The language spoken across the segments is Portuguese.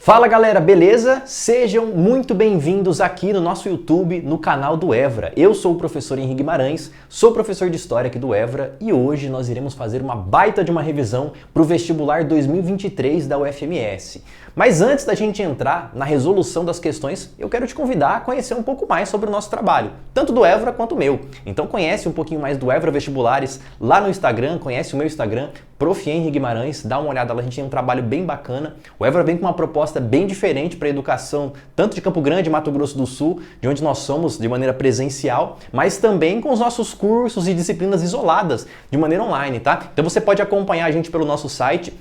Fala galera, beleza? Sejam muito bem-vindos aqui no nosso YouTube, no canal do Evra. Eu sou o professor Henrique Guimarães, sou professor de História aqui do Evra e hoje nós iremos fazer uma baita de uma revisão para o vestibular 2023 da UFMS. Mas antes da gente entrar na resolução das questões, eu quero te convidar a conhecer um pouco mais sobre o nosso trabalho, tanto do Evra quanto o meu. Então conhece um pouquinho mais do Evra Vestibulares lá no Instagram, conhece o meu Instagram, Prof. Henrique Guimarães, dá uma olhada lá, a gente tem um trabalho bem bacana. O Evra vem com uma proposta bem diferente para a educação, tanto de Campo Grande, Mato Grosso do Sul, de onde nós somos de maneira presencial, mas também com os nossos cursos e disciplinas isoladas de maneira online, tá? Então você pode acompanhar a gente pelo nosso site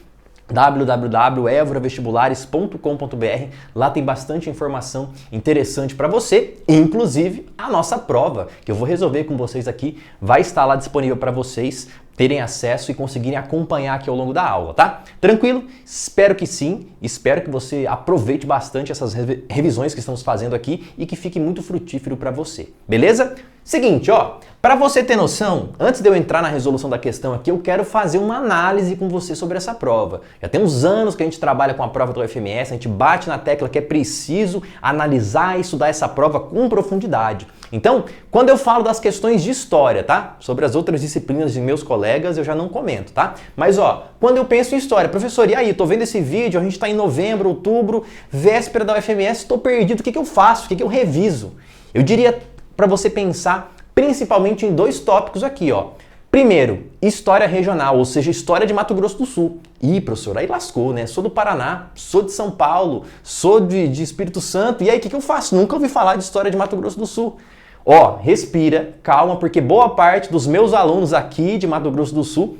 www.evravestibulares.com.br. Lá tem bastante informação interessante para você, inclusive a nossa prova, que eu vou resolver com vocês aqui, vai estar lá disponível para vocês terem acesso e conseguirem acompanhar aqui ao longo da aula, tá? Tranquilo? Espero que sim, espero que você aproveite bastante essas revisões que estamos fazendo aqui e que fique muito frutífero para você, beleza? Seguinte, ó, para você ter noção, antes de eu entrar na resolução da questão aqui, eu quero fazer uma análise com você sobre essa prova. Já tem uns anos que a gente trabalha com a prova do UFMS, a gente bate na tecla que é preciso analisar e estudar essa prova com profundidade. Então, quando eu falo das questões de história, tá? Sobre as outras disciplinas de meus colegas, eu já não comento, tá? Mas, ó, quando eu penso em história, professor, e aí? Tô vendo esse vídeo, a gente tá em novembro, outubro, véspera da UFMS, tô perdido, o que eu faço? O que eu reviso? Eu diria para você pensar principalmente em dois tópicos aqui, ó. Primeiro, história regional, ou seja, história de Mato Grosso do Sul. Ih, professor, aí lascou, né? Sou do Paraná, sou de São Paulo, sou de Espírito Santo, e aí o que eu faço? Nunca ouvi falar de história de Mato Grosso do Sul. Ó, respira, calma, porque boa parte dos meus alunos aqui de Mato Grosso do Sul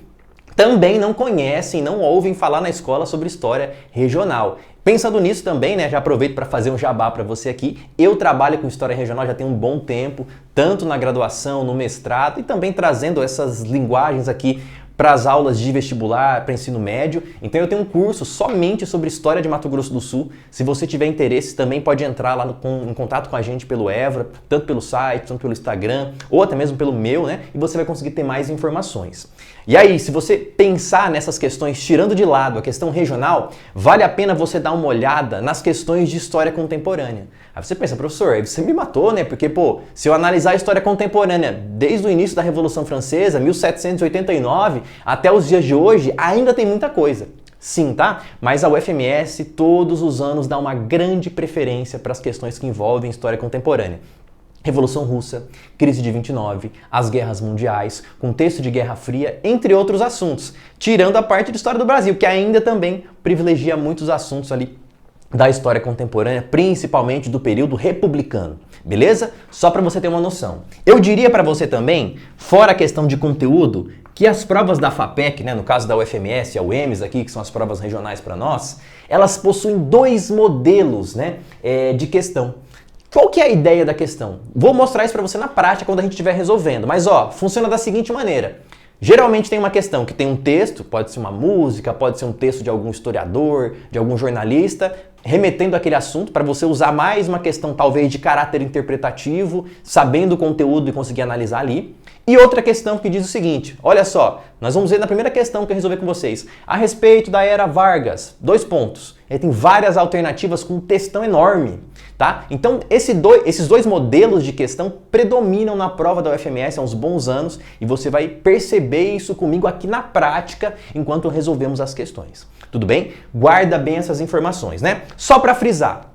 também não conhecem, não ouvem falar na escola sobre história regional. Pensando nisso também, né, já aproveito para fazer um jabá para você aqui. Eu trabalho com história regional já tem um bom tempo, tanto na graduação, no mestrado e também trazendo essas linguagens aqui para as aulas de vestibular, para ensino médio. Então eu tenho um curso somente sobre história de Mato Grosso do Sul. Se você tiver interesse, também pode entrar lá em contato com a gente pelo Evra, tanto pelo site, tanto pelo Instagram, ou até mesmo pelo meu, né? E você vai conseguir ter mais informações. E aí, se você pensar nessas questões, tirando de lado a questão regional, vale a pena você dar uma olhada nas questões de história contemporânea. Aí você pensa, professor, aí você me matou, né? Porque, pô, se eu analisar a história contemporânea desde o início da Revolução Francesa, 1789, até os dias de hoje, ainda tem muita coisa. Sim, tá? Mas a UFMS todos os anos dá uma grande preferência para as questões que envolvem história contemporânea. Revolução Russa, crise de 29, as guerras mundiais, contexto de Guerra Fria, entre outros assuntos, tirando a parte de história do Brasil, que ainda também privilegia muitos assuntos ali da história contemporânea, principalmente do período republicano. Beleza? Só para você ter uma noção. Eu diria para você também, fora a questão de conteúdo, que as provas da FAPEC, né, no caso da UFMS, a UEMS aqui, que são as provas regionais para nós, elas possuem dois modelos, né, de questão. Qual que é a ideia da questão? Vou mostrar isso para você na prática quando a gente estiver resolvendo. Mas ó, funciona da seguinte maneira. Geralmente tem uma questão que tem um texto, pode ser uma música, pode ser um texto de algum historiador, de algum jornalista, remetendo àquele assunto para você usar mais uma questão talvez de caráter interpretativo, sabendo o conteúdo e conseguir analisar ali. E outra questão que diz o seguinte, olha só, nós vamos ver na primeira questão que eu resolvi com vocês, a respeito da Era Vargas, 2 pontos. Ele tem várias alternativas com um textão enorme, tá? Então esses dois modelos de questão predominam na prova da UFMS há uns bons anos e você vai perceber isso comigo aqui na prática enquanto resolvemos as questões. Tudo bem? Guarda bem essas informações, né? Só para frisar,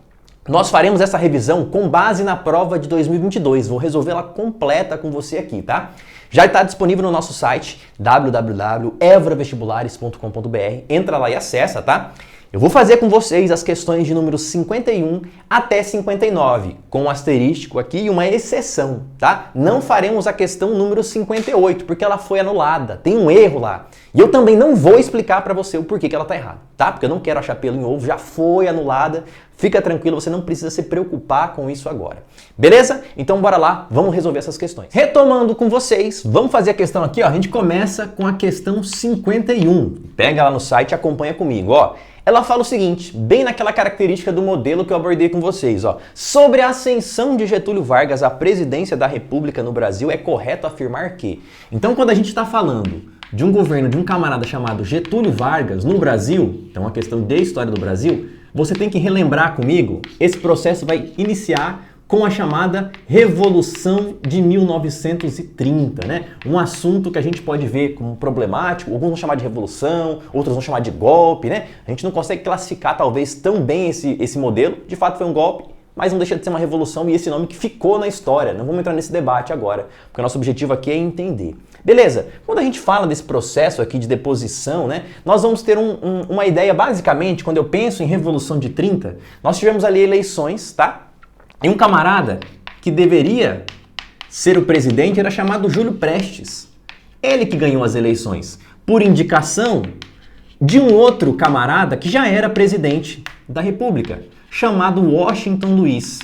nós faremos essa revisão com base na prova de 2022. Vou resolvê-la completa com você aqui, tá? Já está disponível no nosso site www.evravestibulares.com.br. Entra lá e acessa, tá? Eu vou fazer com vocês as questões de números 51 até 59, com um asterístico aqui e uma exceção, tá? Não faremos a questão número 58, porque ela foi anulada, tem um erro lá. E eu também não vou explicar para você o porquê que ela tá errada, tá? Porque eu não quero achar pelo em ovo, já foi anulada, fica tranquilo, você não precisa se preocupar com isso agora. Beleza? Então bora lá, vamos resolver essas questões. Retomando com vocês, vamos fazer a questão aqui, ó. A gente começa com a questão 51. Pega lá no site e acompanha comigo, ó. Ela fala o seguinte, bem naquela característica do modelo que eu abordei com vocês, ó. Sobre a ascensão de Getúlio Vargas à presidência da República no Brasil, é correto afirmar que... Então, quando a gente está falando de um governo de um camarada chamado Getúlio Vargas no Brasil, então a questão de história do Brasil, você tem que relembrar comigo, esse processo vai iniciar com a chamada Revolução de 1930, né? Um assunto que a gente pode ver como problemático, alguns vão chamar de revolução, outros vão chamar de golpe, né? A gente não consegue classificar talvez tão bem esse modelo, de fato foi um golpe, mas não deixa de ser uma revolução e esse nome que ficou na história. Não vamos entrar nesse debate agora, porque o nosso objetivo aqui é entender. Beleza, quando a gente fala desse processo aqui de deposição, né, nós vamos ter uma ideia, basicamente, quando eu penso em Revolução de 30, nós tivemos ali eleições, tá? E um camarada que deveria ser o presidente era chamado Júlio Prestes. Ele que ganhou as eleições, por indicação de um outro camarada que já era presidente da República, chamado Washington Luiz.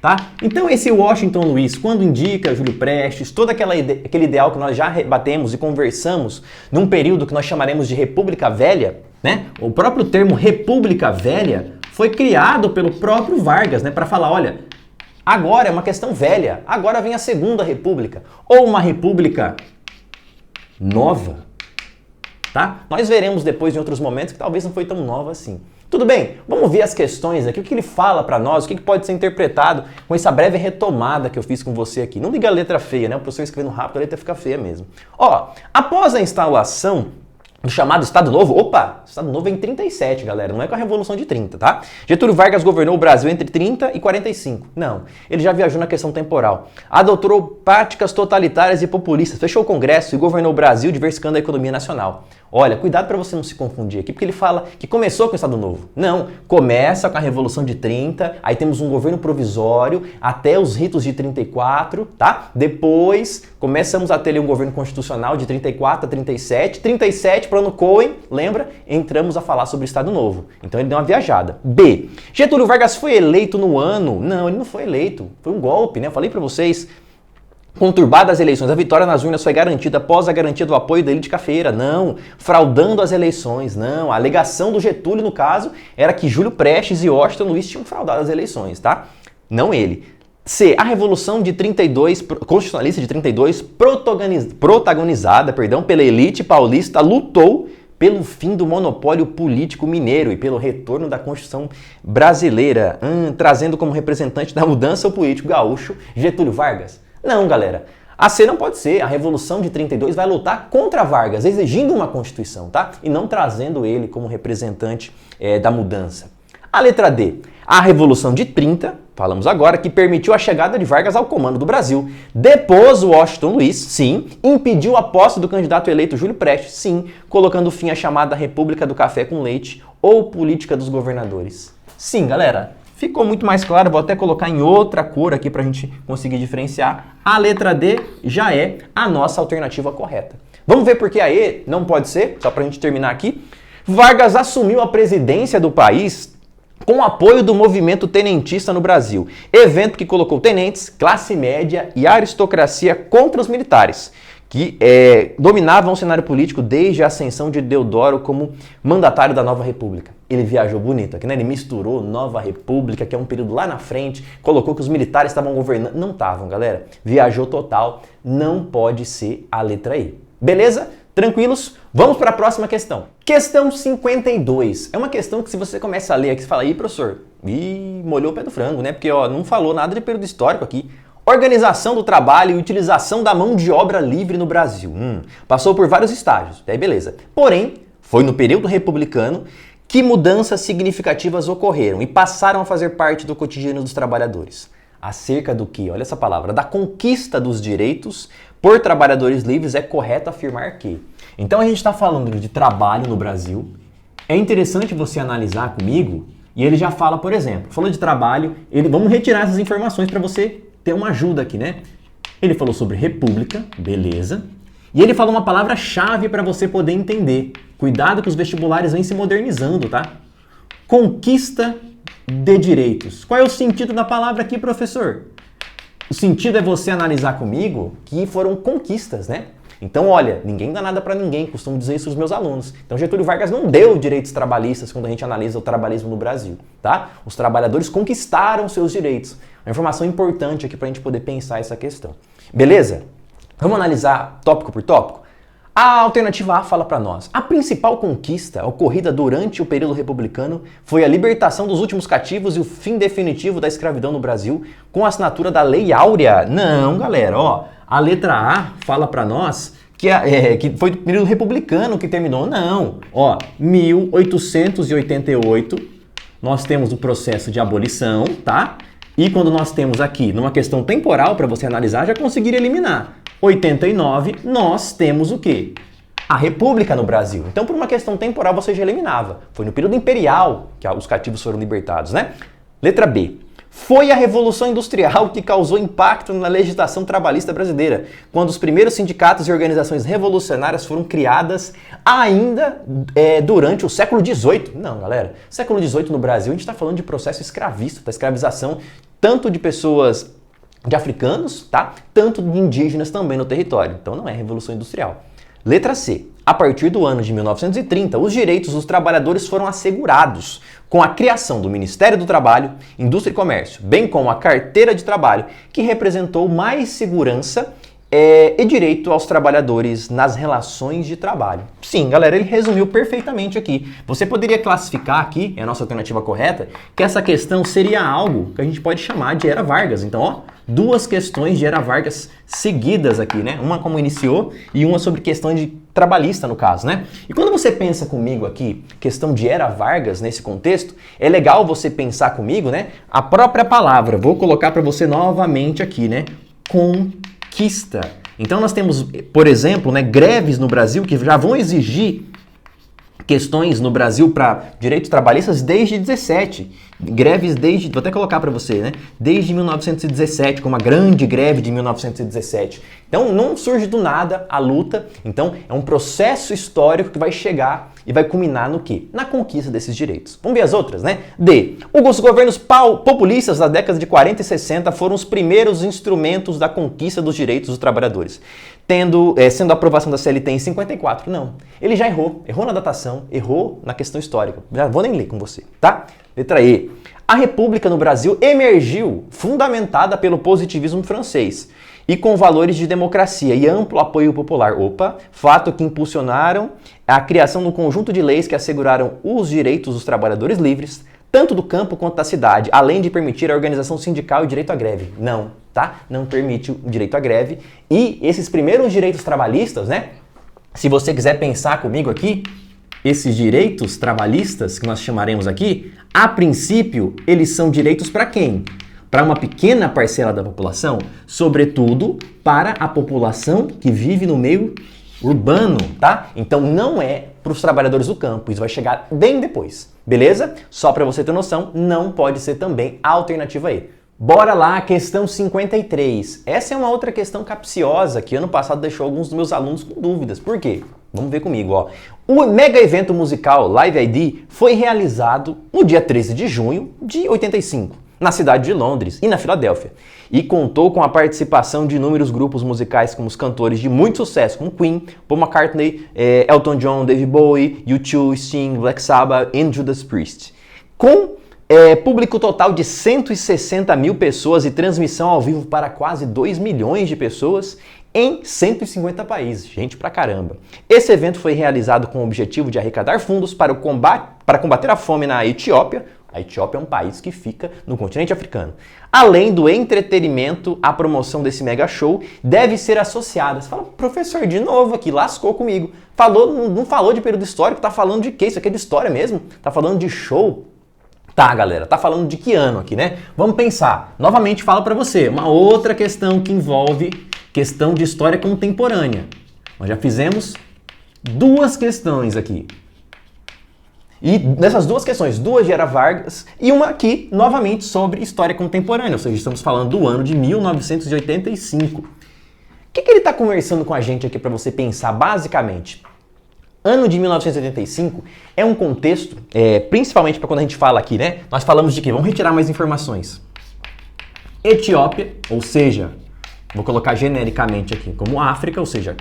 Tá? Então esse Washington Luiz, quando indica Júlio Prestes, todo aquele ideal que nós já rebatemos e conversamos num período que nós chamaremos de República Velha, né? O próprio termo República Velha foi criado pelo próprio Vargas, né, para falar, olha, agora é uma questão velha, agora vem a Segunda República, ou uma República nova, tá? Nós veremos depois em outros momentos que talvez não foi tão nova assim. Tudo bem, vamos ver as questões aqui, o que ele fala para nós, o que pode ser interpretado com essa breve retomada que eu fiz com você aqui. Não liga a letra feia, né? O professor escrevendo rápido, a letra fica feia mesmo. Ó, após a instalação do chamado Estado Novo, Estado Novo é em 37, galera, não é com a Revolução de 30, tá? Getúlio Vargas governou o Brasil entre 30 e 45. Não, ele já viajou na questão temporal. Adotou práticas totalitárias e populistas, fechou o Congresso e governou o Brasil, diversificando a economia nacional. Olha, cuidado para você não se confundir aqui, porque ele fala que começou com o Estado Novo. Não, começa com a Revolução de 30, aí temos um governo provisório até os ritos de 34, tá? Depois começamos a ter ali um governo constitucional de 34 a 37. 37, plano Cohen, lembra? Entramos a falar sobre o Estado Novo. Então ele deu uma viajada. B. Getúlio Vargas foi eleito no ano? Não, ele não foi eleito. Foi um golpe, né? Eu falei para vocês. Conturbadas as eleições, a vitória nas urnas foi garantida após a garantia do apoio da elite cafeeira. Não. Fraudando as eleições. Não. A alegação do Getúlio, no caso, era que Júlio Prestes e Washington Luiz tinham fraudado as eleições, tá? Não ele. C. A Revolução de 32, constitucionalista de 32, protagonizada pela elite paulista, lutou pelo fim do monopólio político mineiro e pelo retorno da Constituição brasileira, trazendo como representante da mudança o político gaúcho Getúlio Vargas. Não, galera. A C não pode ser. A Revolução de 32 vai lutar contra Vargas, exigindo uma Constituição, tá? E não trazendo ele como representante da mudança. A letra D. A Revolução de 30, falamos agora, que permitiu a chegada de Vargas ao comando do Brasil. Depôs o Washington Luiz, sim. Impediu a posse do candidato eleito Júlio Prestes, sim. Colocando fim à chamada República do Café com Leite ou Política dos Governadores. Sim, galera. Ficou muito mais claro, vou até colocar em outra cor aqui para a gente conseguir diferenciar. A letra D já é a nossa alternativa correta. Vamos ver por que a E não pode ser, só para a gente terminar aqui. Vargas assumiu a presidência do país com o apoio do movimento tenentista no Brasil, evento que colocou tenentes, classe média e aristocracia contra os militares, que dominavam o cenário político desde a ascensão de Deodoro como mandatário da Nova República. Ele viajou bonito aqui, né? Ele misturou Nova República, que é um período lá na frente, colocou que os militares estavam governando. Não estavam, galera. Viajou total. Não pode ser a letra E. Beleza? Tranquilos? Vamos para a próxima questão. Questão 52. É uma questão que se você começa a ler aqui, você fala, ih, professor, molhou o pé do frango, né? Porque não falou nada de período histórico aqui. Organização do trabalho e utilização da mão de obra livre no Brasil. Passou por vários estágios, aí beleza. Porém, foi no período republicano que mudanças significativas ocorreram e passaram a fazer parte do cotidiano dos trabalhadores. Acerca do que? Olha essa palavra. Da conquista dos direitos por trabalhadores livres, é correto afirmar que. Então a gente está falando de trabalho no Brasil. É interessante você analisar comigo e ele já fala, por exemplo, falando de trabalho, vamos retirar essas informações para você ter uma ajuda aqui, né? Ele falou sobre república, beleza. E ele falou uma palavra-chave para você poder entender. Cuidado que os vestibulares vêm se modernizando, tá? Conquista de direitos. Qual é o sentido da palavra aqui, professor? O sentido é você analisar comigo que foram conquistas, né? Então, olha, ninguém dá nada para ninguém, costumo dizer isso aos meus alunos. Então, Getúlio Vargas não deu direitos trabalhistas quando a gente analisa o trabalhismo no Brasil, tá? Os trabalhadores conquistaram seus direitos. Uma informação importante aqui para a gente poder pensar essa questão. Beleza? Vamos analisar tópico por tópico? A alternativa A fala para nós: a principal conquista ocorrida durante o período republicano foi a libertação dos últimos cativos e o fim definitivo da escravidão no Brasil com a assinatura da Lei Áurea. Não, galera, ó, a letra A fala para nós que foi do período republicano que terminou. Não, ó, 1888 nós temos o processo de abolição, tá? E quando nós temos aqui, numa questão temporal para você analisar, já conseguiria eliminar. 89, nós temos o quê? A República no Brasil. Então, por uma questão temporal, você já eliminava. Foi no período imperial que os cativos foram libertados, né? Letra B. Foi a Revolução Industrial que causou impacto na legislação trabalhista brasileira, quando os primeiros sindicatos e organizações revolucionárias foram criadas ainda durante o século XVIII. Não, galera. Século XVIII no Brasil, a gente está falando de processo escravista, da escravização tanto de pessoas de africanos, tá? Tanto de indígenas também no território. Então não é Revolução Industrial. Letra C. A partir do ano de 1930, os direitos dos trabalhadores foram assegurados com a criação do Ministério do Trabalho, Indústria e Comércio, bem como a Carteira de Trabalho, que representou mais segurança e direito aos trabalhadores nas relações de trabalho. Sim, galera, ele resumiu perfeitamente aqui. Você poderia classificar aqui, é a nossa alternativa correta, que essa questão seria algo que a gente pode chamar de Era Vargas. Então, ó, duas questões de Era Vargas seguidas aqui, né? Uma como iniciou e uma sobre questões de trabalhista, no caso, né? E quando você pensa comigo aqui, questão de Era Vargas nesse contexto, é legal você pensar comigo, né? A própria palavra, vou colocar para você novamente aqui, né? Conquista. Então nós temos, por exemplo, né, greves no Brasil que já vão exigir questões no Brasil para direitos trabalhistas desde 17. Greves desde, vou até colocar para você, né? Desde 1917, como a grande greve de 1917. Então não surge do nada a luta, então é um processo histórico que vai chegar e vai culminar no quê? Na conquista desses direitos. Vamos ver as outras, né? D. Os governos populistas das décadas de 40 e 60 foram os primeiros instrumentos da conquista dos direitos dos trabalhadores, sendo a aprovação da CLT em 54. Não, ele já errou na datação, errou na questão histórica. Já vou nem ler com você, tá? Letra E. A República no Brasil emergiu fundamentada pelo positivismo francês e com valores de democracia e amplo apoio popular. Opa, fato que impulsionaram a criação de um conjunto de leis que asseguraram os direitos dos trabalhadores livres, tanto do campo quanto da cidade, além de permitir a organização sindical e o direito à greve. Não, tá? Não permite o direito à greve. E esses primeiros direitos trabalhistas, né? Se você quiser pensar comigo aqui, esses direitos trabalhistas que nós chamaremos aqui, a princípio, eles são direitos para quem? Para uma pequena parcela da população, sobretudo para a população que vive no meio urbano, tá? Então não é para os trabalhadores do campo, isso vai chegar bem depois, beleza? Só para você ter noção, não pode ser também a alternativa E. Bora lá, questão 53. Essa é uma outra questão capciosa que ano passado deixou alguns dos meus alunos com dúvidas. Por quê? Vamos ver comigo, ó. O mega evento musical Live ID foi realizado no dia 13 de junho de 85, na cidade de Londres e na Filadélfia, e contou com a participação de inúmeros grupos musicais como os cantores de muito sucesso, como Queen, Paul McCartney, Elton John, David Bowie, U2, Sting, Black Sabbath e Judas Priest. Com público total de 160 mil pessoas e transmissão ao vivo para quase 2 milhões de pessoas em 150 países. Gente pra caramba. Esse evento foi realizado com o objetivo de arrecadar fundos para combater a fome na Etiópia. A Etiópia é um país que fica no continente africano. Além do entretenimento, a promoção desse mega show deve ser associada. Você fala, professor, de novo aqui, lascou comigo. Não falou de período histórico, tá falando de quê? Isso aqui é de história mesmo? Tá falando de show? Tá, galera, tá falando de que ano aqui, né? Vamos pensar. Novamente falo para você, uma outra questão que envolve questão de história contemporânea. Nós já fizemos duas questões aqui. E nessas duas questões, duas de Era Vargas e uma aqui, novamente, sobre história contemporânea, ou seja, estamos falando do ano de 1985. O que ele está conversando com a gente aqui para você pensar, basicamente? Ano de 1985 é um contexto, principalmente para quando a gente fala aqui, né? Nós falamos de quê? Vamos retirar mais informações. Etiópia, ou seja, vou colocar genericamente aqui como África, ou seja,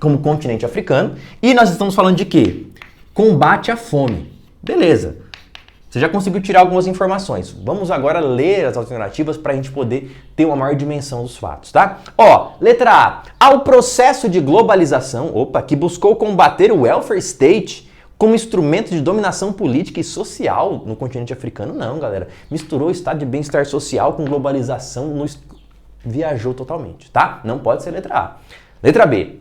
como continente africano. E nós estamos falando de quê? Combate à fome. Beleza. Você já conseguiu tirar algumas informações. Vamos agora ler as alternativas para a gente poder ter uma maior dimensão dos fatos, tá? Ó, letra A. Ao processo de globalização, que buscou combater o welfare state como instrumento de dominação política e social no continente africano. Não, galera. Misturou o estado de bem-estar social com globalização, viajou totalmente, tá? Não pode ser letra A. Letra B.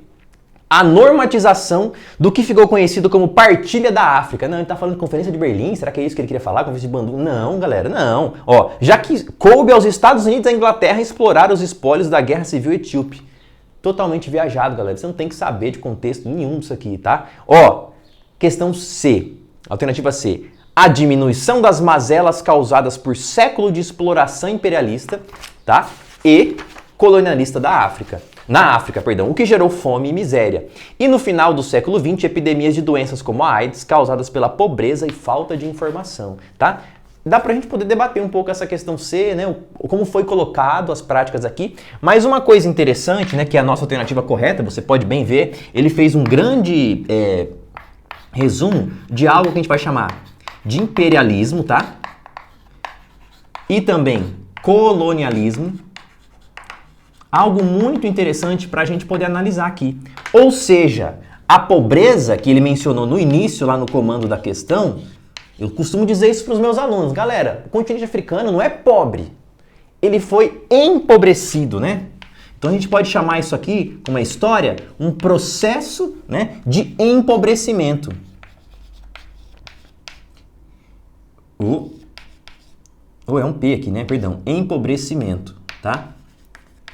A normatização do que ficou conhecido como Partilha da África. Não, ele tá falando de Conferência de Berlim, será que é isso que ele queria falar? Conferência de Bandung? Não, galera, não. Ó, já que coube aos Estados Unidos e à Inglaterra explorar os espólios da Guerra Civil Etíope. Totalmente viajado, galera. Você não tem que saber de contexto nenhum disso aqui, tá? Ó, questão C, alternativa C. A diminuição das mazelas causadas por século de exploração imperialista, tá? E colonialista da África. Na África, o que gerou fome e miséria. E no final do século XX, epidemias de doenças como a AIDS, causadas pela pobreza e falta de informação, tá? Dá pra gente poder debater um pouco essa questão C, né? Como foi colocado as práticas aqui. Mas uma coisa interessante, né, que é a nossa alternativa correta, você pode bem ver, ele fez um grande resumo de algo que a gente vai chamar de imperialismo, tá? E também colonialismo. Algo muito interessante para a gente poder analisar aqui. Ou seja, a pobreza que ele mencionou no início, lá no comando da questão, eu costumo dizer isso para os meus alunos. Galera, o continente africano não é pobre. Ele foi empobrecido, né? Então a gente pode chamar isso aqui, como uma história, um processo, né, de empobrecimento. Ou é um P aqui, né? Perdão. Empobrecimento, tá?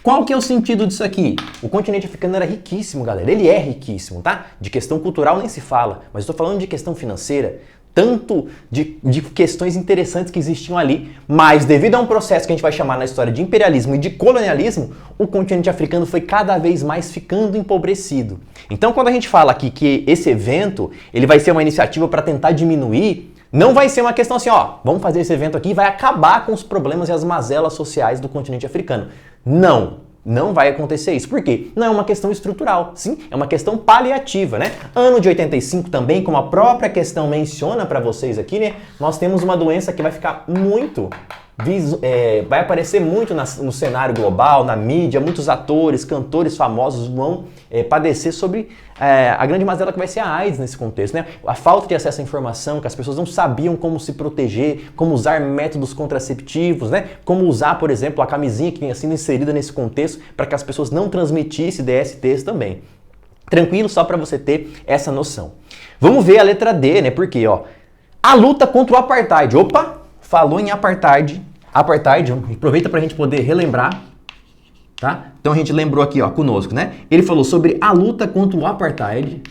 Qual que é o sentido disso aqui? O continente africano era riquíssimo, galera. Ele é riquíssimo, tá? De questão cultural nem se fala, mas estou falando de questão financeira, tanto de questões interessantes que existiam ali, mas devido a um processo que a gente vai chamar na história de imperialismo e de colonialismo, o continente africano foi cada vez mais ficando empobrecido. Então, quando a gente fala aqui que esse evento ele vai ser uma iniciativa para tentar diminuir, não vai ser uma questão assim, ó, vamos fazer esse evento aqui e vai acabar com os problemas e as mazelas sociais do continente africano. Não vai acontecer isso. Por quê? Não é uma questão estrutural, sim, é uma questão paliativa, né? Ano de 85 também, como a própria questão menciona para vocês aqui, né? Nós temos uma doença que vai ficar muito... vai aparecer muito no cenário global, na mídia, muitos atores, cantores famosos vão padecer sobre a grande mazela que vai ser a AIDS nesse contexto, né? A falta de acesso à informação, que as pessoas não sabiam como se proteger, como usar métodos contraceptivos, né? Como usar, por exemplo, a camisinha que tinha sido inserida nesse contexto para que as pessoas não transmitissem DSTs também. Tranquilo, só para você ter essa noção. Vamos ver a letra D, né? Porque, ó, a luta contra o apartheid. Falou em apartheid, aproveita para a gente poder relembrar, tá? Então a gente lembrou aqui, ó, conosco, né? Ele falou sobre a luta contra o apartheid.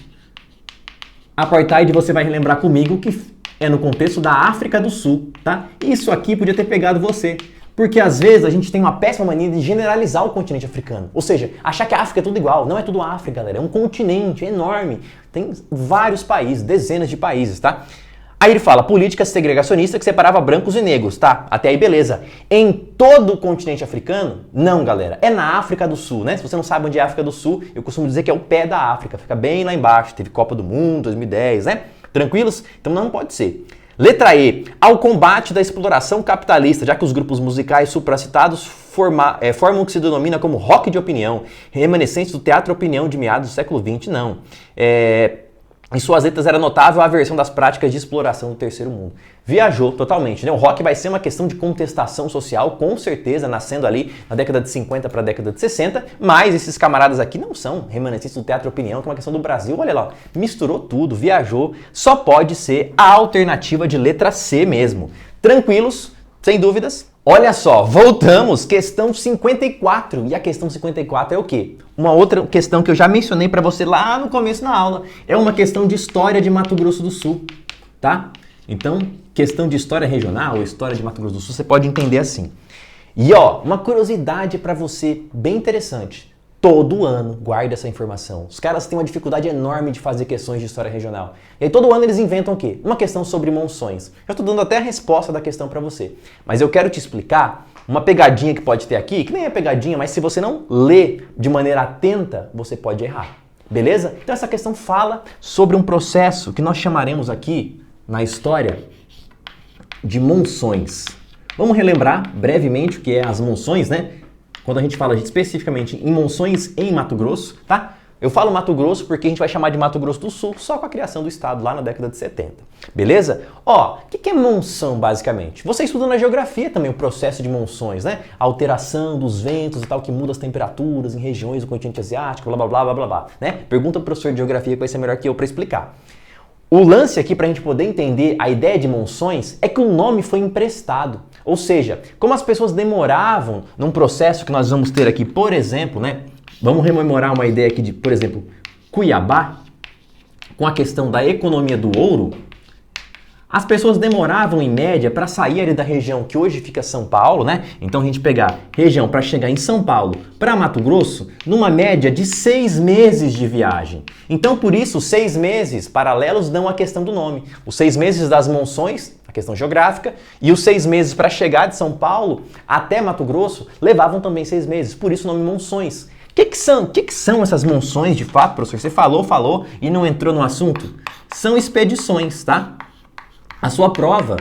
Apartheid você vai relembrar comigo que é no contexto da África do Sul, tá? Isso aqui podia ter pegado você, porque às vezes a gente tem uma péssima mania de generalizar o continente africano, ou seja, achar que a África é tudo igual. Não é tudo África, galera, é um continente enorme, tem vários países, dezenas de países, tá? Aí ele fala, política segregacionista que separava brancos e negros, tá? Até aí beleza. Em todo o continente africano? Não, galera. É na África do Sul, né? Se você não sabe onde é a África do Sul, eu costumo dizer que é o pé da África. Fica bem lá embaixo. Teve Copa do Mundo, 2010, né? Tranquilos? Então não pode ser. Letra E. Ao combate da exploração capitalista, já que os grupos musicais supracitados formam o que se denomina como rock de opinião, remanescentes do teatro opinião de meados do século XX, não. Em suas letras era notável a aversão das práticas de exploração do terceiro mundo. Viajou totalmente, né? O rock vai ser uma questão de contestação social, com certeza, nascendo ali na década de 50 para a década de 60, mas esses camaradas aqui não são remanescentes do teatro opinião, que é uma questão do Brasil. Olha lá, misturou tudo, viajou. Só pode ser a alternativa de letra C mesmo. Tranquilos, sem dúvidas? Olha só, voltamos, questão 54. E a questão 54 é o quê? Uma outra questão que eu já mencionei para você lá no começo da aula. É uma questão de história de Mato Grosso do Sul, tá? Então, questão de história regional ou história de Mato Grosso do Sul, você pode entender assim. E ó, uma curiosidade para você bem interessante. Todo ano, guarda essa informação. Os caras têm uma dificuldade enorme de fazer questões de história regional. E aí todo ano eles inventam o quê? Uma questão sobre monções. Eu estou dando até a resposta da questão para você. Mas eu quero te explicar uma pegadinha que pode ter aqui, que nem é pegadinha, mas se você não ler de maneira atenta, você pode errar. Beleza? Então essa questão fala sobre um processo que nós chamaremos aqui, na história, de monções. Vamos relembrar brevemente o que é as monções, né? Quando a gente fala especificamente em monções em Mato Grosso, tá? Eu falo Mato Grosso porque a gente vai chamar de Mato Grosso do Sul só com a criação do estado lá na década de 70. Beleza? Ó, o que é monção basicamente? Você estuda na geografia também o processo de monções, né? A alteração dos ventos e tal que muda as temperaturas em regiões do continente asiático, blá blá blá blá blá blá, né? Pergunta pro professor de geografia que vai ser melhor que eu para explicar. O lance aqui para a gente poder entender a ideia de monções é que o nome foi emprestado. Ou seja, como as pessoas demoravam num processo que nós vamos ter aqui, por exemplo, né? Vamos rememorar uma ideia aqui de, por exemplo, Cuiabá, com a questão da economia do ouro. As pessoas demoravam, em média, para sair ali da região que hoje fica São Paulo, né? Então a gente pegar região para chegar em São Paulo para Mato Grosso, numa média de 6 meses de viagem. Então, por isso, 6 meses paralelos dão a questão do nome. Os 6 meses das monções, a questão geográfica, e os 6 meses para chegar de São Paulo até Mato Grosso levavam também 6 meses. Por isso o nome monções. O que são essas monções de fato, professor? Você falou e não entrou no assunto? São expedições, tá? A sua prova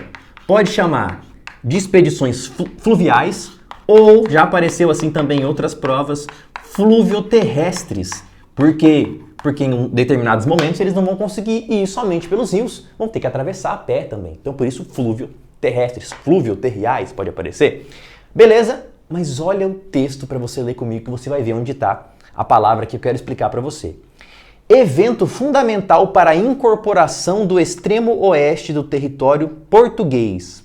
pode chamar de expedições fluviais ou, já apareceu assim também em outras provas, fluvioterrestres. Por quê? Porque em determinados momentos eles não vão conseguir ir somente pelos rios, vão ter que atravessar a pé também. Então por isso fluvioterrestres, fluvioterriais pode aparecer. Beleza? Mas olha o texto para você ler comigo que você vai ver onde está a palavra que eu quero explicar para você. Evento fundamental para a incorporação do extremo oeste do território português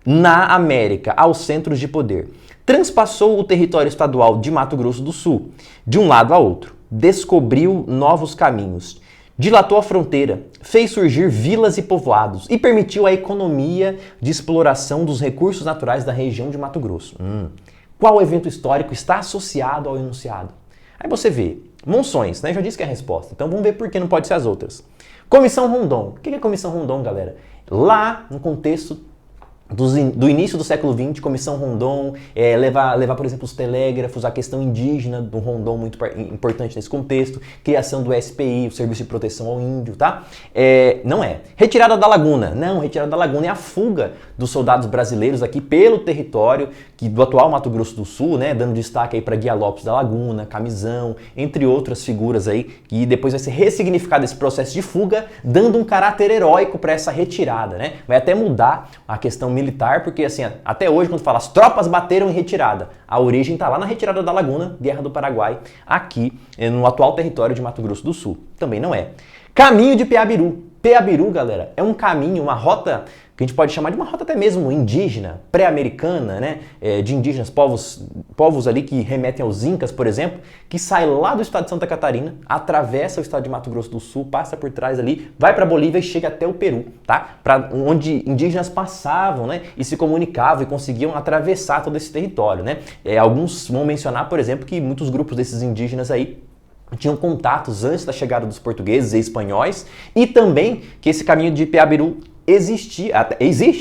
na América aos centros de poder. Transpassou o território estadual de Mato Grosso do Sul, de um lado a outro. Descobriu novos caminhos. Dilatou a fronteira, fez surgir vilas e povoados e permitiu a economia de exploração dos recursos naturais da região de Mato Grosso. Qual evento histórico está associado ao enunciado? Aí você vê, monções, né? Já disse que é a resposta. Então vamos ver por que não pode ser as outras. Comissão Rondon. O que é Comissão Rondon, galera? Lá no contexto do início do século XX, Comissão Rondon, levar, por exemplo, os telégrafos, a questão indígena do Rondon, muito importante nesse contexto, criação do SPI, o Serviço de Proteção ao Índio, tá? Não é. Retirada da Laguna. Não, retirada da Laguna é a fuga dos soldados brasileiros aqui pelo território do atual Mato Grosso do Sul, né? Dando destaque aí para Guia Lopes da Laguna, Camisão, entre outras figuras aí, que depois vai ser ressignificado esse processo de fuga, dando um caráter heróico para essa retirada, né? Vai até mudar a questão militar, porque assim, até hoje quando fala as tropas bateram em retirada, a origem está lá na retirada da Laguna, Guerra do Paraguai, aqui no atual território de Mato Grosso do Sul. Também não é. Caminho de Peabiru. Peabiru, galera, é um caminho, uma rota que a gente pode chamar de uma rota até mesmo indígena, pré-americana, né? De indígenas, povos ali que remetem aos incas, por exemplo, que sai lá do estado de Santa Catarina, atravessa o estado de Mato Grosso do Sul, passa por trás ali, vai para Bolívia e chega até o Peru, tá? Onde indígenas passavam, né? E se comunicavam e conseguiam atravessar todo esse território, né? Alguns vão mencionar, por exemplo, que muitos grupos desses indígenas aí tinham contatos antes da chegada dos portugueses e espanhóis, e também que esse caminho de Peabiru existe,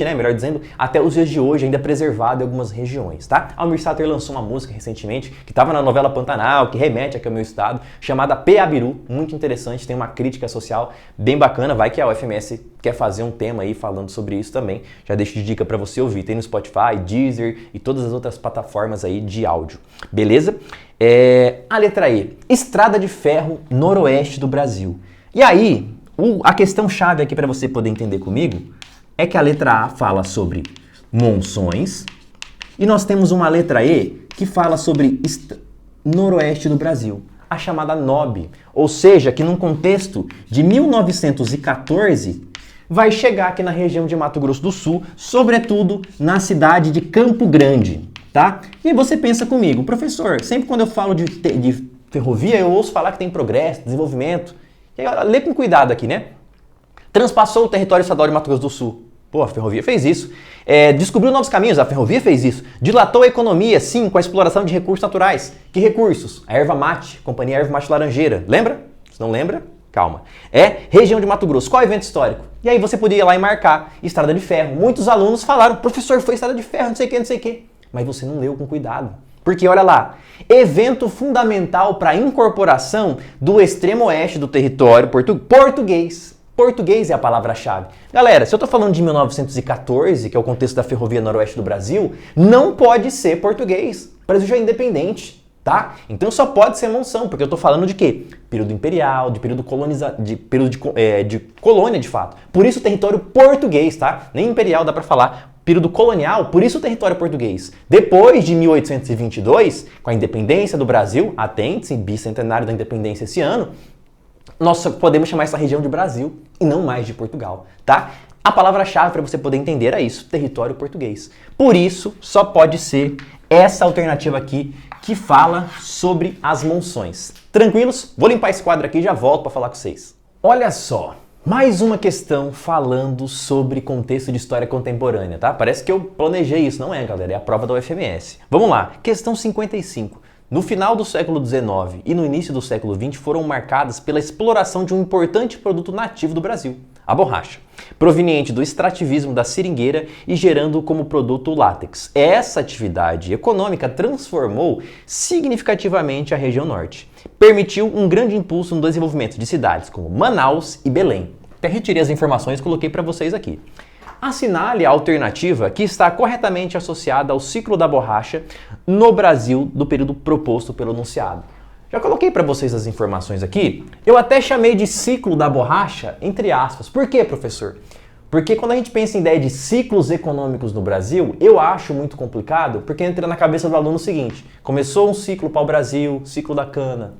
né, melhor dizendo, até os dias de hoje, ainda preservado em algumas regiões, tá? Almir Sater lançou uma música recentemente, que estava na novela Pantanal, que remete aqui ao meu estado, chamada Peabiru, muito interessante, tem uma crítica social bem bacana, vai que a UFMS quer fazer um tema aí falando sobre isso também, já deixo de dica para você ouvir, tem no Spotify, Deezer e todas as outras plataformas aí de áudio, beleza? A letra E, Estrada de Ferro Noroeste do Brasil. E aí, a questão chave aqui para você poder entender comigo é que a letra A fala sobre monções e nós temos uma letra E que fala sobre noroeste do Brasil, a chamada NOB, ou seja, que num contexto de 1914 vai chegar aqui na região de Mato Grosso do Sul, sobretudo na cidade de Campo Grande, tá? E você pensa comigo, professor, sempre quando eu falo de ferrovia eu ouço falar que tem progresso, desenvolvimento. E agora, lê com cuidado aqui, né? Transpassou o território estadual de Mato Grosso do Sul. Pô, a ferrovia fez isso. Descobriu novos caminhos, a ferrovia fez isso. Dilatou a economia, sim, com a exploração de recursos naturais. Que recursos? A erva mate, Companhia Erva Mate Laranjeira. Lembra? Se não lembra, calma. Região de Mato Grosso. Qual evento histórico? E aí você podia ir lá e marcar Estrada de Ferro. Muitos alunos falaram, professor, foi Estrada de Ferro, não sei o que, não sei o que. Mas você não leu com cuidado. Porque olha lá, evento fundamental para a incorporação do extremo oeste do território português Português é a palavra-chave. Galera, se eu estou falando de 1914, que é o contexto da Ferrovia Noroeste do Brasil, não pode ser português. O Brasil já é independente. Tá? Então só pode ser monção, porque eu estou falando de quê? Período imperial, de período de colônia, de fato. Por isso o território português, tá? Nem imperial dá para falar. Período colonial, por isso o território português. Depois de 1822, com a independência do Brasil, atente-se, bicentenário da independência esse ano, nós só podemos chamar essa região de Brasil e não mais de Portugal, tá? A palavra-chave para você poder entender é isso, território português. Por isso, só pode ser essa alternativa aqui que fala sobre as monções. Tranquilos? Vou limpar esse quadro aqui e já volto para falar com vocês. Olha só, mais uma questão falando sobre contexto de história contemporânea, tá? Parece que eu planejei isso, não é, galera? É a prova da UFMS. Vamos lá, questão 55. No final do século XIX e no início do século XX foram marcadas pela exploração de um importante produto nativo do Brasil, a borracha, proveniente do extrativismo da seringueira e gerando como produto o látex. Essa atividade econômica transformou significativamente a região norte. Permitiu um grande impulso no desenvolvimento de cidades como Manaus e Belém. Até retirei as informações e coloquei para vocês aqui. Assinale a alternativa que está corretamente associada ao ciclo da borracha no Brasil do período proposto pelo enunciado. Já coloquei para vocês as informações aqui. Eu até chamei de ciclo da borracha, entre aspas. Por quê, professor? Porque quando a gente pensa em ideia de ciclos econômicos no Brasil, eu acho muito complicado, porque entra na cabeça do aluno o seguinte: começou um ciclo para o Brasil, ciclo da cana,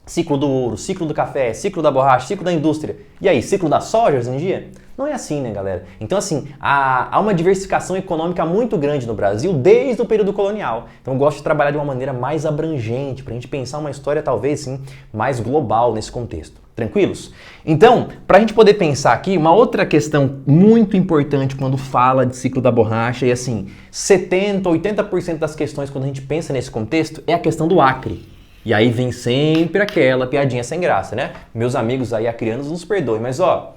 ciclo do ouro, ciclo do café, ciclo da borracha, ciclo da indústria. E aí, ciclo da soja hoje em dia? Não é assim, né, galera? Então, assim, há uma diversificação econômica muito grande no Brasil desde o período colonial. Então, eu gosto de trabalhar de uma maneira mais abrangente, para a gente pensar uma história, talvez, sim, mais global nesse contexto. Tranquilos? Então, para a gente poder pensar aqui, uma outra questão muito importante quando fala de ciclo da borracha, e assim, 70%, 80% das questões quando a gente pensa nesse contexto, é a questão do Acre. E aí vem sempre aquela piadinha sem graça, né? Meus amigos aí acrianos nos perdoem, mas ó,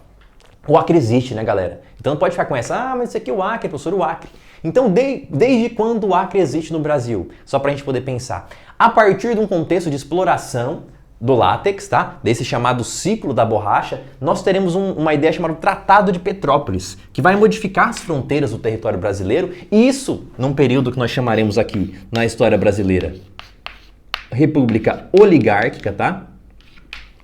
o Acre existe, né, galera? Então não pode ficar com essa, mas isso aqui é o Acre, professor, o Acre. Então, desde quando o Acre existe no Brasil? Só pra gente poder pensar. A partir de um contexto de exploração do látex, tá? Desse chamado ciclo da borracha, nós teremos uma ideia chamada Tratado de Petrópolis, que vai modificar as fronteiras do território brasileiro, e isso num período que nós chamaremos aqui, na história brasileira, República Oligárquica, tá?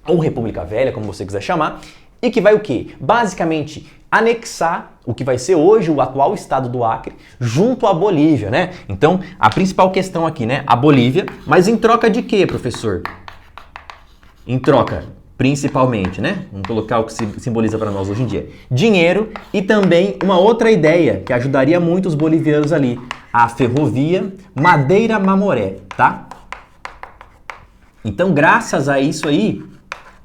Ou República Velha, como você quiser chamar, e que vai o quê? Basicamente anexar o que vai ser hoje o atual estado do Acre junto à Bolívia, né? Então, a principal questão aqui, né? A Bolívia, mas em troca de quê, professor? Em troca, principalmente, né? Vamos colocar o que simboliza para nós hoje em dia. Dinheiro e também uma outra ideia que ajudaria muito os bolivianos ali, a ferrovia Madeira-Mamoré, tá? Então, graças a isso aí,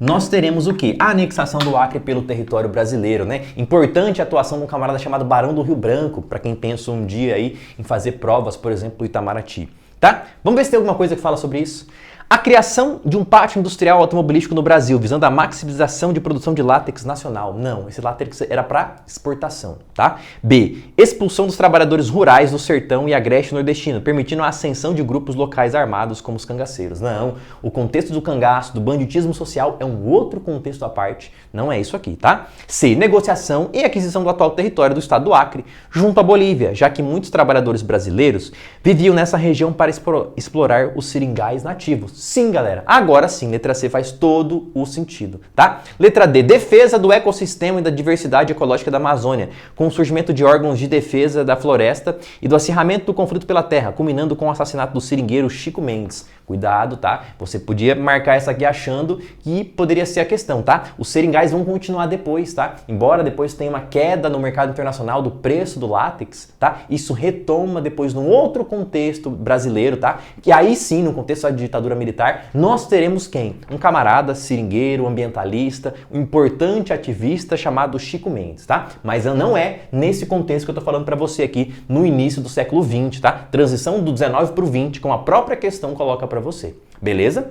nós teremos o quê? A anexação do Acre pelo território brasileiro, né? Importante a atuação de um camarada chamado Barão do Rio Branco, para quem pensa um dia aí em fazer provas, por exemplo, do Itamaraty, tá? Vamos ver se tem alguma coisa que fala sobre isso. A criação de um pátio industrial automobilístico no Brasil, visando a maximização de produção de látex nacional. Não, esse látex era para exportação, tá? B. Expulsão dos trabalhadores rurais do sertão e agreste nordestino, permitindo a ascensão de grupos locais armados como os cangaceiros. Não, o contexto do cangaço, do banditismo social é um outro contexto à parte. Não é isso aqui, tá? C. Negociação e aquisição do atual território do estado do Acre, junto à Bolívia, já que muitos trabalhadores brasileiros viviam nessa região para explorar os seringais nativos. Sim, galera. Agora sim, letra C faz todo o sentido, tá? Letra D, defesa do ecossistema e da diversidade ecológica da Amazônia, com o surgimento de órgãos de defesa da floresta e do acirramento do conflito pela terra, culminando com o assassinato do seringueiro Chico Mendes. Cuidado, tá? Você podia marcar essa aqui achando que poderia ser a questão, tá? Os seringais vão continuar depois, tá? Embora depois tenha uma queda no mercado internacional do preço do látex, tá? Isso retoma depois num outro contexto brasileiro, tá? Que aí sim, no contexto da ditadura militar, nós teremos quem? Um camarada seringueiro, ambientalista, um importante ativista chamado Chico Mendes, tá? Mas não é nesse contexto que eu tô falando para você aqui no início do século XX, tá? Transição do 19 para o 20, como a própria questão coloca para você, beleza?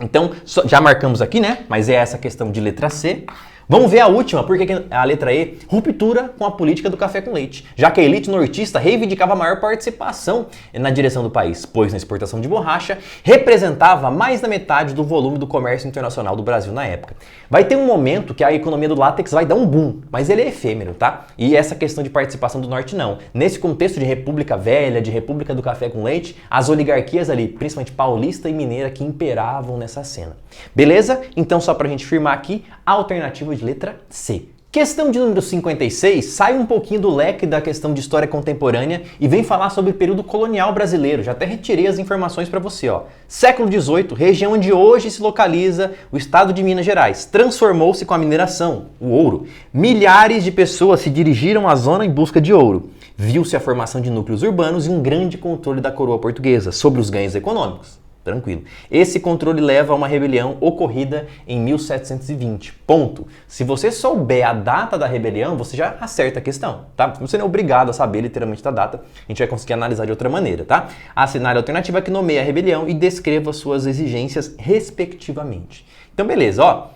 Então, já marcamos aqui, né? Mas é essa questão de letra C. Vamos ver a última, porque a letra E, ruptura com a política do café com leite, já que a elite nortista reivindicava maior participação na direção do país, pois na exportação de borracha representava mais da metade do volume do comércio internacional do Brasil na época. Vai ter um momento que a economia do látex vai dar um boom, mas ele é efêmero, tá? E essa questão de participação do norte não. Nesse contexto de República Velha, de República do Café com Leite, as oligarquias ali, principalmente paulista e mineira, que imperavam nessa cena. Beleza? Então só pra gente firmar aqui, a alternativa de letra C. Questão de número 56 sai um pouquinho do leque da questão de história contemporânea e vem falar sobre o período colonial brasileiro. Já até retirei as informações para você, ó. Século XVIII, região onde hoje se localiza o estado de Minas Gerais, transformou-se com a mineração, o ouro. Milhares de pessoas se dirigiram à zona em busca de ouro. Viu-se a formação de núcleos urbanos e um grande controle da coroa portuguesa sobre os ganhos econômicos. Tranquilo. Esse controle leva a uma rebelião ocorrida em 1720. Ponto. Se você souber a data da rebelião, você já acerta a questão, tá? Você não é obrigado a saber literalmente a data, a gente vai conseguir analisar de outra maneira, tá? A cenário alternativa que nomeia a rebelião e descreva suas exigências respectivamente. Então, beleza, ó.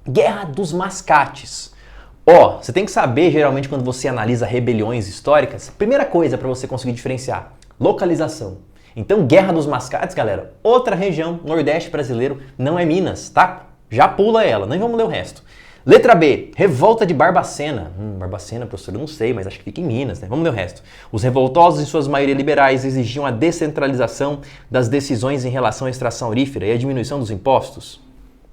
Guerra dos Mascates. Ó, você tem que saber, geralmente, quando você analisa rebeliões históricas, primeira coisa para você conseguir diferenciar, localização. Então, Guerra dos Mascates, galera, outra região, Nordeste brasileiro, não é Minas, tá? Já pula ela, nem vamos ler o resto. Letra B, Revolta de Barbacena. Barbacena, professor, eu não sei, mas acho que fica em Minas, né? Vamos ler o resto. Os revoltosos, em suas maioria liberais, exigiam a descentralização das decisões em relação à extração aurífera e a diminuição dos impostos.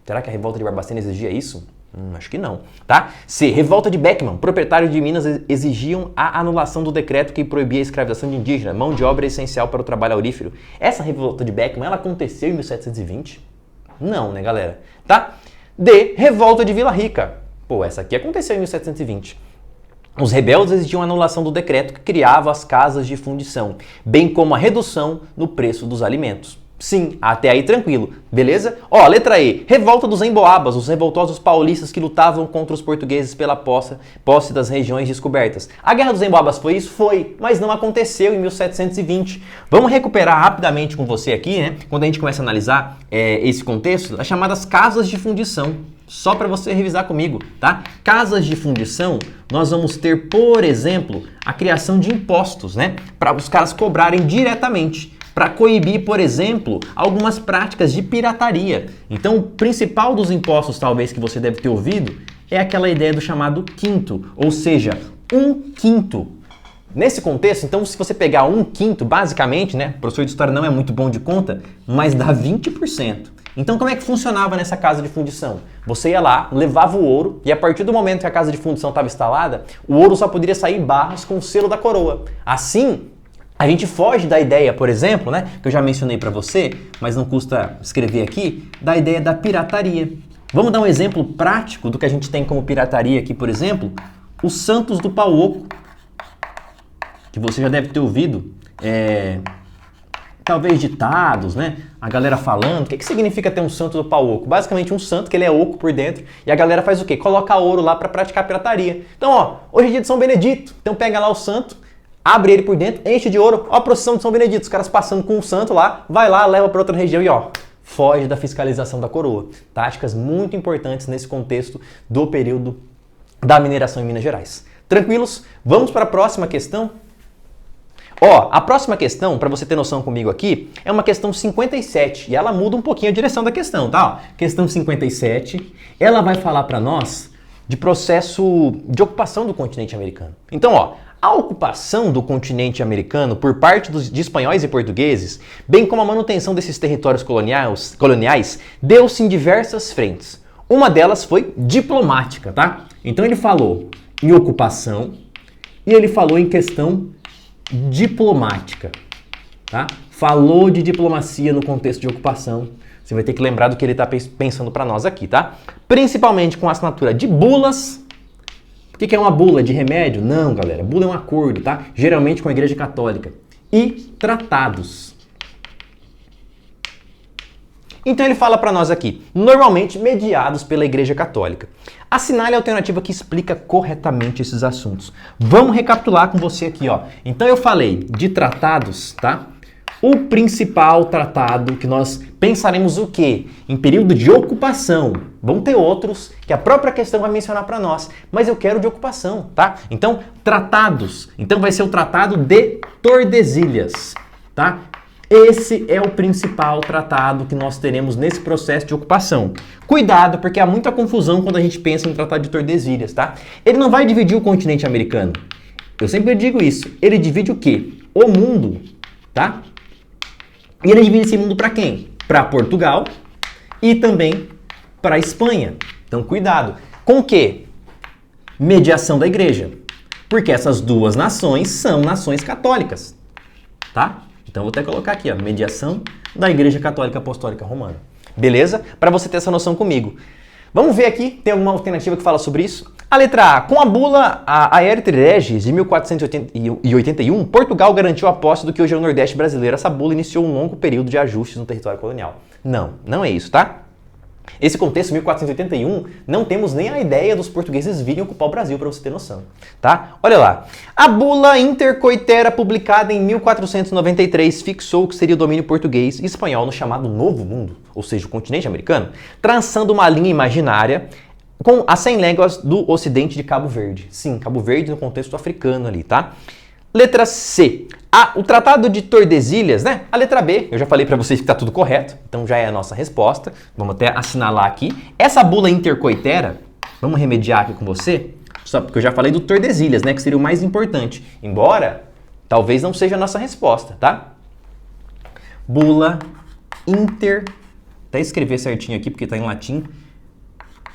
Será que a Revolta de Barbacena exigia isso? Acho que não, tá? C. Revolta de Beckman. Proprietários de Minas exigiam a anulação do decreto que proibia a escravização de indígena, mão de obra essencial para o trabalho aurífero. Essa revolta de Beckman, ela aconteceu em 1720? Não, né, galera? Tá? D. Revolta de Vila Rica. Pô, essa aqui aconteceu em 1720. Os rebeldes exigiam a anulação do decreto que criava as casas de fundição, bem como a redução no preço dos alimentos. Sim, até aí tranquilo, beleza? Ó, letra E, Revolta dos Emboabas, os revoltosos paulistas que lutavam contra os portugueses pela posse das regiões descobertas. A Guerra dos Emboabas foi isso? Foi, mas não aconteceu em 1720. Vamos recuperar rapidamente com você aqui, né? Quando a gente começa a analisar esse contexto, as chamadas casas de fundição. Só para você revisar comigo, tá? Casas de fundição, nós vamos ter, por exemplo, a criação de impostos, né? Para os caras cobrarem diretamente. Para coibir, por exemplo, algumas práticas de pirataria. Então, o principal dos impostos, talvez, que você deve ter ouvido, é aquela ideia do chamado quinto, ou seja, 1/5. Nesse contexto, então, se você pegar 1/5, basicamente, né, o professor de história não é muito bom de conta, mas dá 20%. Então, como é que funcionava nessa casa de fundição? Você ia lá, levava o ouro, e a partir do momento que a casa de fundição estava instalada, o ouro só poderia sair em barras com o selo da coroa. Assim, a gente foge da ideia, por exemplo, né, que eu já mencionei para você, mas não custa escrever aqui, da ideia da pirataria. Vamos dar um exemplo prático do que a gente tem como pirataria aqui, por exemplo, os Santos do Pau Oco, que você já deve ter ouvido, talvez ditados, né, a galera falando. O que significa ter um santo do pau oco? Basicamente um santo que ele é oco por dentro e a galera faz o quê? Coloca ouro lá para praticar pirataria. Então, ó, hoje é dia de São Benedito, então pega lá o santo, abre ele por dentro, enche de ouro, ó a procissão de São Benedito, os caras passando com o santo lá, vai lá, leva para outra região e ó, foge da fiscalização da coroa. Táticas muito importantes nesse contexto do período da mineração em Minas Gerais. Tranquilos? Vamos para a próxima questão? Ó, a próxima questão, para você ter noção comigo aqui, é uma questão 57 e ela muda um pouquinho a direção da questão, tá? Ó, questão 57, ela vai falar para nós de processo de ocupação do continente americano. Então, ó, a ocupação do continente americano por parte de espanhóis e portugueses, bem como a manutenção desses territórios coloniais, deu-se em diversas frentes. Uma delas foi diplomática, tá? Então ele falou em ocupação e ele falou em questão diplomática, tá? Falou de diplomacia no contexto de ocupação. Você vai ter que lembrar do que ele está pensando para nós aqui, tá? Principalmente com a assinatura de bulas. O que é uma bula? De remédio? Não, galera. Bula é um acordo, tá? Geralmente com a Igreja Católica. E tratados. Então ele fala para nós aqui, normalmente mediados pela Igreja Católica. Assinale a alternativa que explica corretamente esses assuntos. Vamos recapitular com você aqui, ó. Então eu falei de tratados, tá? o principal tratado que nós pensaremos o quê? Em período de ocupação. Vão ter outros que a própria questão vai mencionar para nós, mas eu quero de ocupação, tá? Então, tratados. Então vai ser o Tratado de Tordesilhas, tá? Esse é o principal tratado que nós teremos nesse processo de ocupação. Cuidado, porque há muita confusão quando a gente pensa em Tratado de Tordesilhas, tá? Ele não vai dividir o continente americano. Eu sempre digo isso. Ele divide o quê? O mundo, tá? E ele divide esse mundo para quem? Para Portugal e também para a Espanha. Então, cuidado. Com o quê? Mediação da igreja. Porque essas duas nações são nações católicas, tá? Então, vou até colocar aqui, ó, mediação da Igreja Católica Apostólica Romana. Beleza? Para você ter essa noção comigo. Vamos ver aqui, tem alguma alternativa que fala sobre isso? A letra A. Com a bula Aerte Regis de 1481, Portugal garantiu a posse do que hoje é o Nordeste brasileiro. Essa bula iniciou um longo período de ajustes no território colonial. Não, não é isso, tá? Esse contexto, 1481, não temos nem a ideia dos portugueses virem ocupar o Brasil, para você ter noção, tá? Olha lá. A bula Intercoitera, publicada em 1493, fixou o que seria o domínio português e espanhol no chamado Novo Mundo, ou seja, o continente americano, traçando uma linha imaginária com as 100 léguas do ocidente de Cabo Verde. Sim, Cabo Verde no contexto africano ali, tá? Letra C. O Tratado de Tordesilhas, né? A letra B, eu já falei para vocês que está tudo correto, então já é a nossa resposta. Vamos até assinalar aqui. Essa bula intercoitera, vamos remediar aqui com você, só porque eu já falei do Tordesilhas, né? Que seria o mais importante. Embora, talvez não seja a nossa resposta, tá? Bula inter... Até escrever certinho aqui, porque está em latim.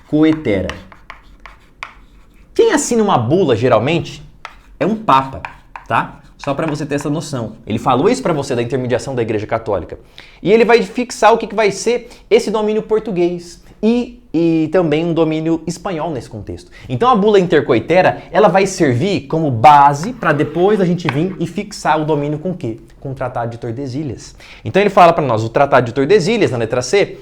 Coetera. Quem assina uma bula, geralmente, é um papa, tá? Só para você ter essa noção. Ele falou isso para você da intermediação da Igreja Católica. E ele vai fixar o que vai ser esse domínio português e também um domínio espanhol nesse contexto. Então a bula intercoitera, ela vai servir como base para depois a gente vir e fixar o domínio com o quê? Com o Tratado de Tordesilhas. Então ele fala para nós, o Tratado de Tordesilhas, na letra C,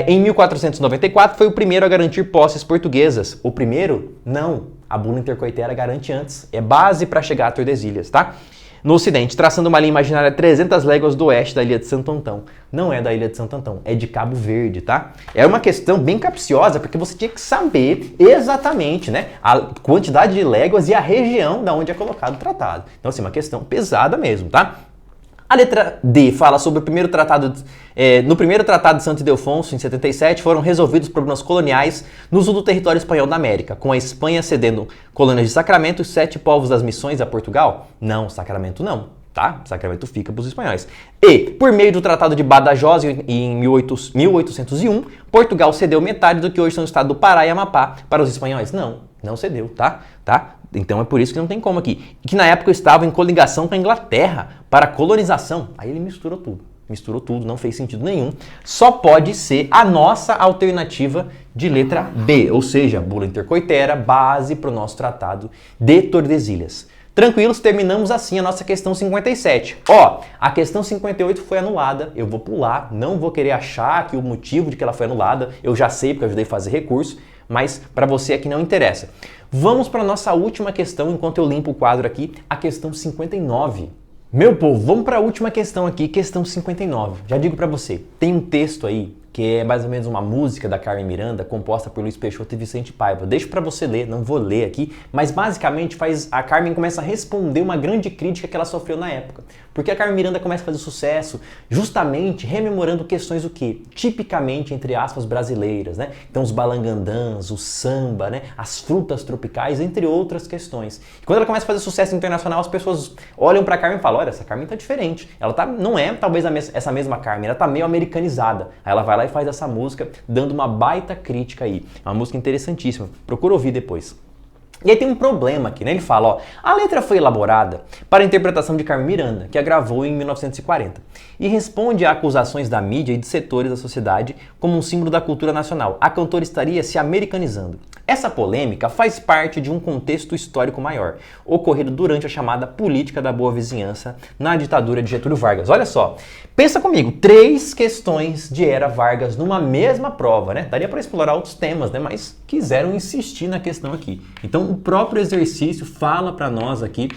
em 1494 foi o primeiro a garantir posses portuguesas. O primeiro? Não. A bula intercoitera garante antes. É base para chegar a Tordesilhas, tá? No ocidente, traçando uma linha imaginária 300 léguas do oeste da ilha de Santo Antão. Não é da ilha de Santo Antão, é de Cabo Verde, tá? É uma questão bem capciosa, porque você tinha que saber exatamente, né, a quantidade de léguas e a região da onde é colocado o tratado. Então, assim, uma questão pesada mesmo, tá? A letra D fala sobre o primeiro tratado, no primeiro tratado de Santo Ildefonso, em 77, foram resolvidos problemas coloniais no sul do território espanhol da América, com a Espanha cedendo colônias de Sacramento e 7 povos das missões a Portugal. Não, Sacramento não, tá? Sacramento fica para os espanhóis. E, por meio do Tratado de Badajoz, em 1801, Portugal cedeu metade do que hoje são o estado do Pará e Amapá para os espanhóis. Não, não cedeu, tá? Então é por isso que não tem como aqui. Que na época estava em coligação com a Inglaterra para a colonização. Aí ele misturou tudo, não fez sentido nenhum. Só pode ser a nossa alternativa de letra B, ou seja, bula intercoitera, base para o nosso Tratado de Tordesilhas. Tranquilos, terminamos assim a nossa questão 57. Ó, a questão 58 foi anulada, eu vou pular, não vou querer achar que o motivo de que ela foi anulada, eu já sei porque eu ajudei a fazer recurso, mas para você aqui não interessa. Vamos para a nossa última questão, enquanto eu limpo o quadro aqui, a questão 59. Meu povo, vamos para a última questão aqui, questão 59. Já digo para você, tem um texto aí que é mais ou menos uma música da Carmen Miranda, composta por Luiz Peixoto e Vicente Paiva. Deixo para você ler, não vou ler aqui, mas basicamente a Carmen começa a responder uma grande crítica que ela sofreu na época. Porque a Carmen Miranda começa a fazer sucesso justamente rememorando questões o quê? Tipicamente, entre aspas, brasileiras, né? Então os balangandãs, o samba, né? As frutas tropicais, entre outras questões. E quando ela começa a fazer sucesso internacional, as pessoas olham para a Carmen e falam, olha, essa Carmen tá diferente. Ela não é talvez essa mesma Carmen, ela tá meio americanizada. Aí ela vai lá e faz essa música, dando uma baita crítica aí. É uma música interessantíssima. Procura ouvir depois. E aí tem um problema aqui, né? Ele fala, ó, a letra foi elaborada para a interpretação de Carmen Miranda, que a gravou em 1940, e responde a acusações da mídia e de setores da sociedade como um símbolo da cultura nacional. A cantora estaria se americanizando. Essa polêmica faz parte de um contexto histórico maior, ocorrido durante a chamada política da boa vizinhança na ditadura de Getúlio Vargas. Olha só, pensa comigo, 3 questões de Era Vargas numa mesma prova, né? Daria para explorar outros temas, né? Mas quiseram insistir na questão aqui. Então, o próprio exercício fala para nós aqui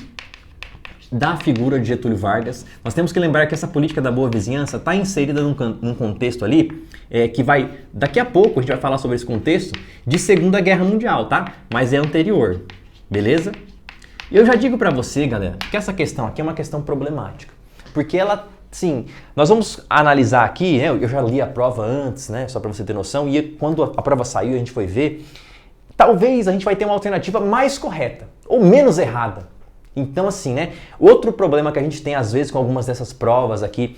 da figura de Getúlio Vargas. Nós temos que lembrar que essa política da boa vizinhança está inserida num contexto ali que vai, daqui a pouco a gente vai falar sobre esse contexto de Segunda Guerra Mundial, tá? Mas é anterior, beleza? Eu já digo para você, galera, que essa questão aqui é uma questão problemática, porque ela, sim, nós vamos analisar aqui, né? Eu já li a prova antes, né? Só para você ter noção, e quando a prova saiu a gente foi ver, talvez a gente vai ter uma alternativa mais correta ou menos errada. Então, assim, né? Outro problema que a gente tem às vezes com algumas dessas provas aqui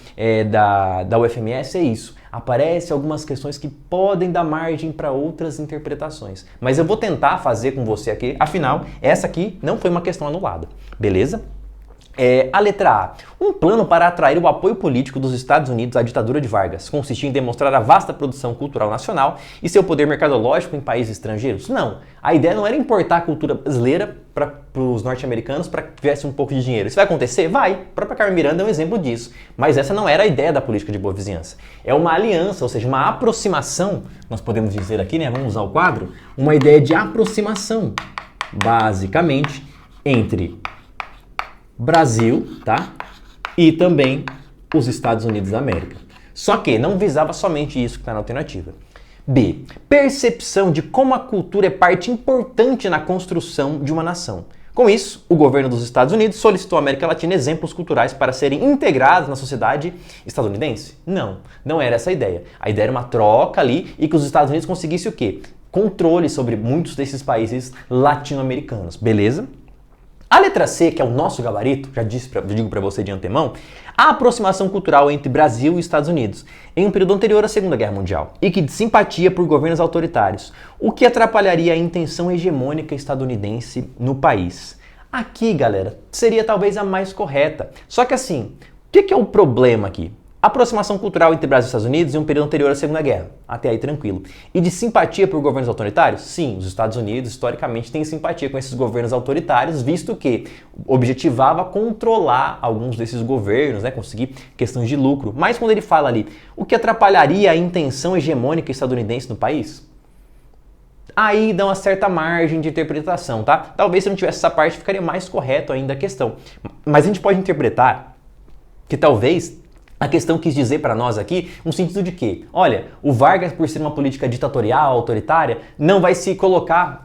da UFMS é isso. Aparecem algumas questões que podem dar margem para outras interpretações. Mas eu vou tentar fazer com você aqui, afinal, essa aqui não foi uma questão anulada, beleza? A letra A. Um plano para atrair o apoio político dos Estados Unidos à ditadura de Vargas consistia em demonstrar a vasta produção cultural nacional e seu poder mercadológico em países estrangeiros? Não. A ideia não era importar a cultura brasileira para os norte-americanos para que tivesse um pouco de dinheiro. Isso vai acontecer? Vai. A própria Carmen Miranda é um exemplo disso. Mas essa não era a ideia da política de boa vizinhança. É uma aliança, ou seja, uma aproximação, nós podemos dizer aqui, né? Vamos usar o quadro, uma ideia de aproximação, basicamente, entre Brasil, tá? E também os Estados Unidos da América. Só que não visava somente isso que está na alternativa. B. Percepção de como a cultura é parte importante na construção de uma nação. Com isso, o governo dos Estados Unidos solicitou à América Latina exemplos culturais para serem integrados na sociedade estadunidense? Não, não era essa a ideia. A ideia era uma troca ali e que os Estados Unidos conseguissem o quê? Controle sobre muitos desses países latino-americanos, beleza? A letra C, que é o nosso gabarito, já digo para você de antemão, a aproximação cultural entre Brasil e Estados Unidos em um período anterior à Segunda Guerra Mundial e que de simpatia por governos autoritários, o que atrapalharia a intenção hegemônica estadunidense no país. Aqui, galera, seria talvez a mais correta. Só que assim, o que é o problema aqui? Aproximação cultural entre Brasil e Estados Unidos em um período anterior à Segunda Guerra. Até aí tranquilo. E de simpatia por governos autoritários? Sim, os Estados Unidos historicamente têm simpatia com esses governos autoritários, visto que objetivava controlar alguns desses governos, né, conseguir questões de lucro. Mas quando ele fala ali, o que atrapalharia a intenção hegemônica estadunidense no país? Aí dá uma certa margem de interpretação, tá? Talvez se não tivesse essa parte ficaria mais correto ainda a questão. Mas a gente pode interpretar que talvez a questão quis dizer para nós aqui no sentido de que, olha, o Vargas, por ser uma política ditatorial, autoritária, não vai se colocar,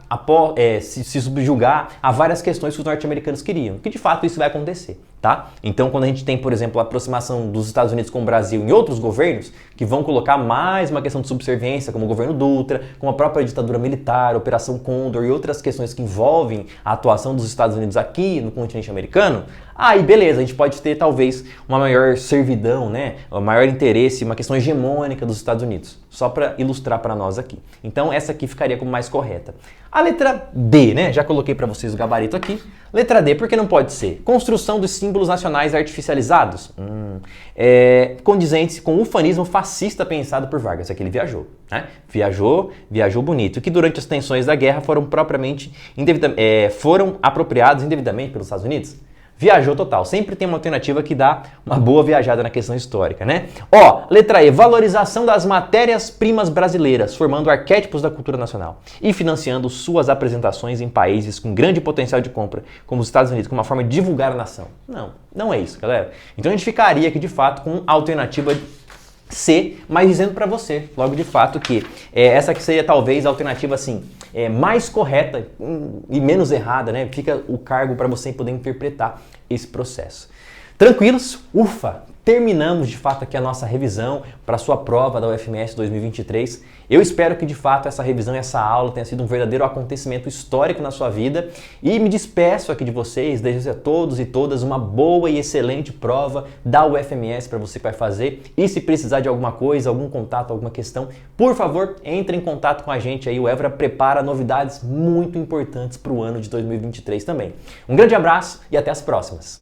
se subjugar a várias questões que os norte-americanos queriam, que de fato isso vai acontecer, tá? Então, quando a gente tem, por exemplo, a aproximação dos Estados Unidos com o Brasil em outros governos, que vão colocar mais uma questão de subserviência, como o governo Dutra, como a própria ditadura militar, Operação Condor e outras questões que envolvem a atuação dos Estados Unidos aqui no continente americano, aí beleza, a gente pode ter talvez uma maior servidão, né? Um maior interesse, uma questão hegemônica dos Estados Unidos. Só para ilustrar para nós aqui. Então essa aqui ficaria como mais correta. A letra D, né? Já coloquei para vocês o gabarito aqui. Letra D, por que não pode ser? Construção dos símbolos nacionais artificializados. Condizentes com o ufanismo fascista pensado por Vargas. É que ele viajou, né? Viajou bonito. Que durante as tensões da guerra foram foram apropriados indevidamente pelos Estados Unidos. Viajou total. Sempre tem uma alternativa que dá uma boa viajada na questão histórica, né? Ó, letra E, valorização das matérias-primas brasileiras, formando arquétipos da cultura nacional e financiando suas apresentações em países com grande potencial de compra, como os Estados Unidos, como uma forma de divulgar a nação. Não, não é isso, galera. Então a gente ficaria aqui, de fato, com a alternativa C, mas dizendo para você, logo de fato, que essa aqui seria talvez a alternativa, assim, mais correta e menos errada, né? Fica o cargo para você poder interpretar esse processo. Tranquilos? Ufa! Terminamos de fato aqui a nossa revisão para a sua prova da UFMS 2023. Eu espero que de fato essa revisão e essa aula tenha sido um verdadeiro acontecimento histórico na sua vida e me despeço aqui de vocês, desejo a todos e todas uma boa e excelente prova da UFMS para você que vai fazer. E se precisar de alguma coisa, algum contato, alguma questão, por favor, entre em contato com a gente aí. O Évora prepara novidades muito importantes para o ano de 2023 também. Um grande abraço e até as próximas!